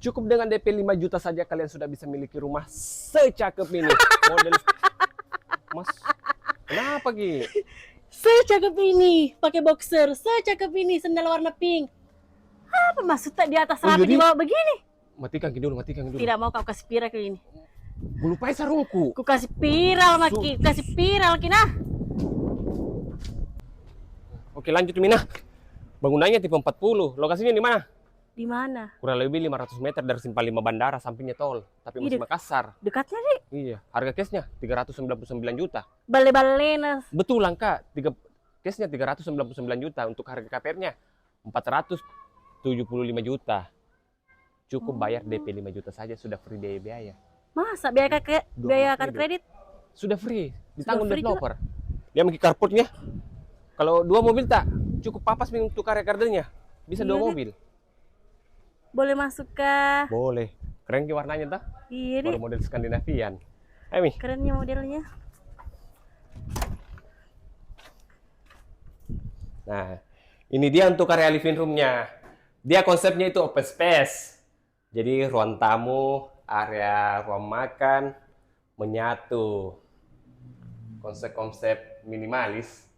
Cukup dengan DP 5 juta saja kalian sudah bisa miliki rumah secakep ini. Model Mas, kenapa Ki? Secakep ini, pakai boxer, secakep ini, sandal warna pink. Apa maksud tak di atas Oh, rapi jadi- di bawah begini? Matikan Ki dulu, matikan Ki dulu. Tidak mau kau kasih viral ke ini. Gue lupain sarungku. Ku kasih viral Maki, kasih viral Kina. Oke, lanjut Mina. Bangunannya tipe 40. Lokasinya di mana? Di mana? Kurang lebih 500 meter dari Simpang 5 Bandara, sampingnya tol. Tapi masih Ide. Makassar. Dekatnya deh. Iya, harga cashnya 399 juta. Bale-bale nas. Betul langka, cashnya 399 juta. Untuk harga KPR-nya 475 juta. Cukup bayar DP 5 juta saja, sudah free biaya. Masa biaya kartu kredit? Sudah free, ditanggung free developer. Dia mengki carportnya. Kalau 2 mobil tak, cukup papas untuk karya kardennya. Bisa 2 Iya, Dik. mobil. Boleh masuk ke? Boleh. Keren ki warnanya tak? Iya deh. Model Skandinavian. Ayo Mi. Kerennya modelnya. Nah, ini dia untuk area living room-nya. Dia konsepnya itu open space. Jadi ruang tamu, area ruang makan menyatu. Konsep-konsep minimalis.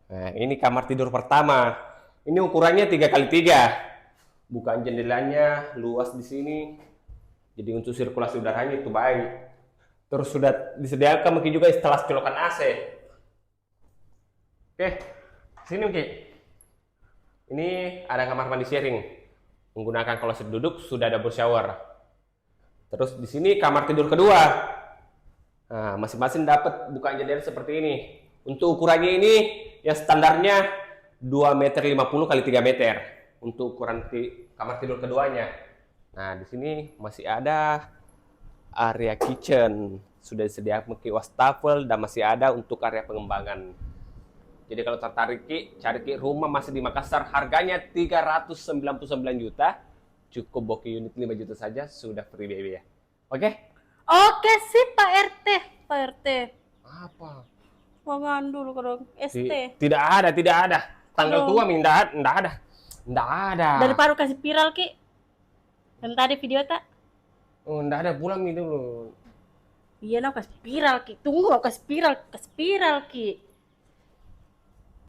Nah, ini kamar tidur pertama. Ini ukurannya 3x3. Bukan jendelanya luas di sini. Jadi untuk sirkulasi udaranya itu baik. Terus sudah disediakan mungkin juga instalasi colokan AC. Oke, sini Ki. Ini ada kamar mandi sharing. Menggunakan kloset duduk, sudah ada shower. Terus di sini kamar tidur kedua. Nah, masing-masing dapat bukaan jendela seperti ini. Untuk ukurannya ini yang standarnya 2,50 meter kali 3 meter untuk ukuran kamar tidur keduanya. Nah, di sini masih ada area kitchen, sudah disediakan wastafel dan masih ada untuk area pengembangan. Jadi kalau tertarik Ki, cari Ki rumah masih di Makassar, harganya 399 juta. Cukup boki unit 5 juta saja, sudah free baby ya. Oke? Oke sih Pak RT. Pak RT. Apa? Wangan dulu kalau ST. Tidak ada. Tanggal Belum. tua Mi, enggak ada. Enggak ada. Daripada kasih viral Ki. Yang tadi video tak? Oh, enggak ada, pulang Mi dulu. Iya, kasih viral Ki. Tunggu, kasih viral Ki.